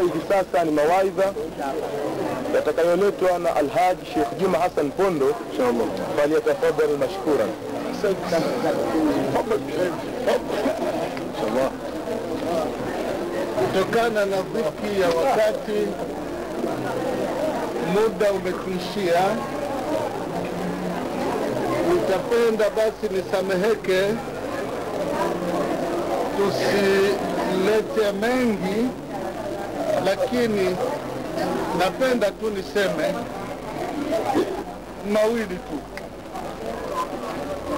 kufuata hivi sasa ni mawaidha yatakayoletwa na Alhaj Sheikh Juma Hassan Pondo, inshallah. Falyatafadhal mashkuran. Inshallah. Kutokana na dhiki ya wakati, muda umetuishia, nitapenda basi nisameheke, tusilete mengi, lakini napenda tu niseme mawili tu.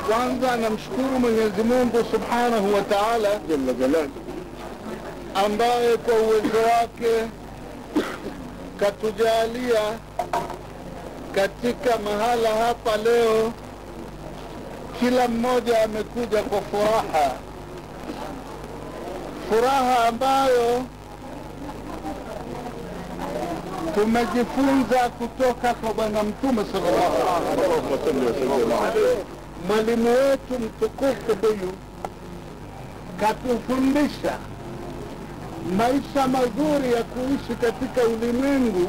Kwanza namshukuru Mwenyezi Mungu Subhanahu wa Ta'ala jalla jalaluhu, ambaye kwa uwezo wake katujalia katika mahala hapa leo, kila mmoja amekuja kwa furaha ambayo tumejifunza kutoka kwa Bwana Mtume sallallahu alaihi wasallam. Mwalimu wetu mtukufu huyu katufundisha maisha mazuri ya kuishi katika ulimwengu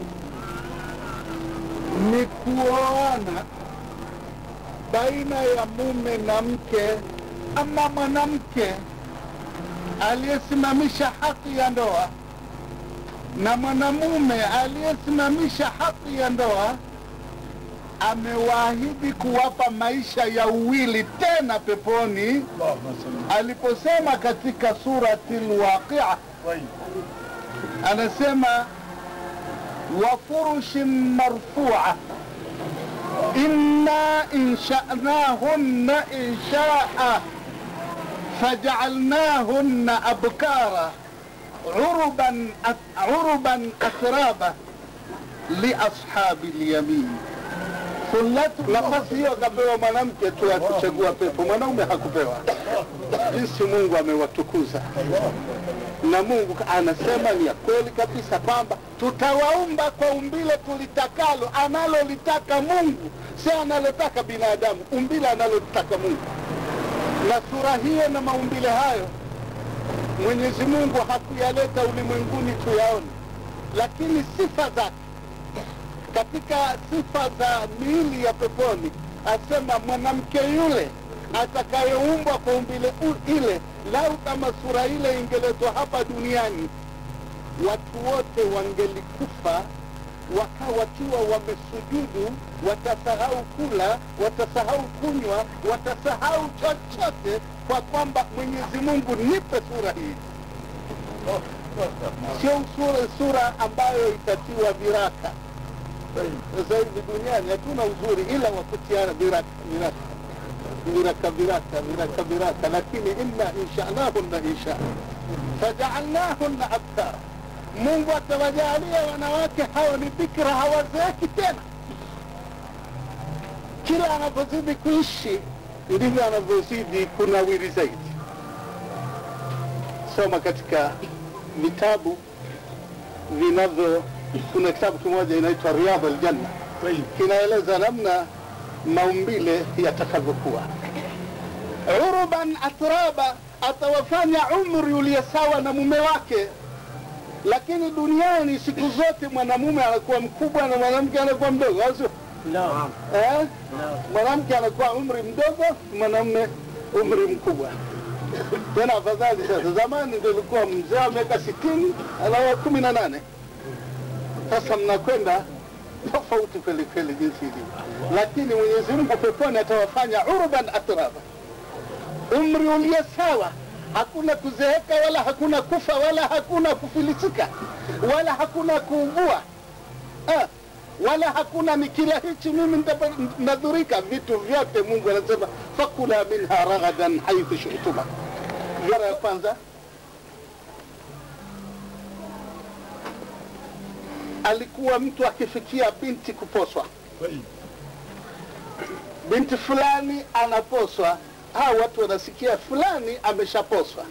ni kuoana baina ya mume na mke, ama mwanamke aliyesimamisha haki ya ndoa na mwanamume aliyesimamisha haki ya ndoa, amewaahidi kuwapa maisha ya uwili tena peponi, aliposema katika surati Al-Waqi'a, anasema wa furushin marfu'a inna insha'nahunna insha'a faja'alnahunna abkara uruban atraba li ashabi al-yamin. Nafasi hiyo akapewa mwanamke tu ya kuchagua pepo, mwanaume hakupewa. Jinsi Mungu amewatukuza. Na Mungu anasema ni ya kweli kabisa kwamba tutawaumba kwa umbile tulitakalo, analolitaka Mungu, si analotaka binadamu, umbile analotaka Mungu. Na sura hiyo na maumbile hayo Mwenyezi Mungu hakuyaleta ulimwenguni tuyaone, lakini sifa zake, katika sifa za miili ya peponi, asema mwanamke yule atakayeumbwa kwa umbile ile, lau kama sura ile ingeletwa hapa duniani, watu wote wangelikufa wakiwa wamesujudu, watasahau kula, watasahau kunywa, watasahau chochote, kwa kwamba Mwenyezi Mungu nipe sura hii. Sio sura ambayo itatiwa viraka. Sasa hivi duniani hatuna uzuri ila wakutiana viraka, lakini inna insha'nahunna insha'a faja'alnahunna abkara. Mungu atawajalia wanawake hao ni bikira, hawazeeki tena. Kila anapozidi kuishi ndivyo anavyozidi kunawiri zaidi. Soma katika vitabu vinavyo, kuna kitabu kimoja inaitwa Riyadh al-Janna, kinaeleza namna maumbile yatakavyokuwa. Uruban atraba, atawafanya umri uliosawa na mume wake. Lakini duniani siku zote mwanamume anakuwa mkubwa na mwanamke anakuwa mdogo, au sio? No. Mwanamke anakuwa umri mdogo, mwanamume umri mkubwa. Tena afadhali sasa, zamani ndio ilikuwa mzee wa miaka 60 ana 18. Sasa mnakwenda tofauti kweli kweli jinsi hivi. Lakini Mwenyezi Mungu peponi atawafanya urban atraba, umri ulio sawa. Hakuna kuzeeka, wala hakuna kufa, wala hakuna kufilisika, wala hakuna kuugua, wala hakuna nikila hichi mimi nadhurika. Vitu vyote Mungu anasema fakula minha ragadan haithu shi'tuma. Mara ya kwanza alikuwa mtu akifikia binti kuposwa, binti fulani anaposwa, hao watu wanasikia fulani ameshaposwa.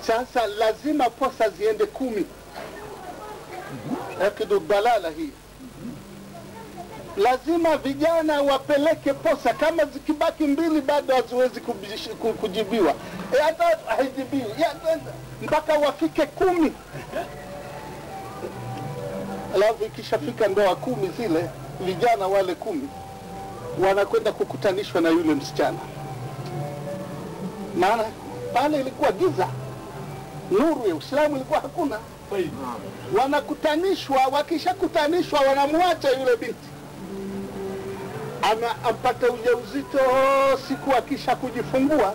Sasa lazima posa ziende 10. Akidu balala hii, lazima vijana wapeleke posa. Kama zikibaki 2 bado haziwezi kujibiwa, hata hajibiwi mpaka wafike 10. Alafu ikishafika ndoa 10 zile, vijana wale 10 wanakwenda kukutanishwa na yule msichana. Maana pale ilikuwa giza, nuru ya Uislamu ilikuwa hakuna. Wanakutanishwa, wakishakutanishwa wanamwacha yule binti ampata ujauzito. Siku akisha kujifungua,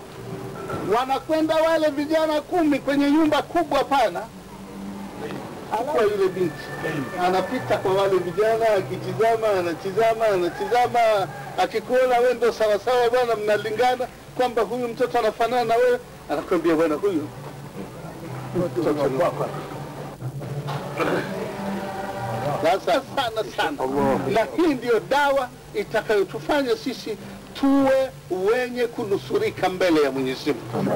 wanakwenda wale vijana 10 kwenye nyumba kubwa pana. Kwa yule binti anapita kwa wale vijana, akitizama, anatizama, akikuona wewe ndio sawa sawa bwana, mnalingana kwamba huyu mtoto anafanana na wewe, anakwambia bwana, huyu mtoto wako. Sasa sana. Na hii ndio dawa itakayotufanya sisi tuwe wenye kunusurika mbele ya Mwenyezi Mungu.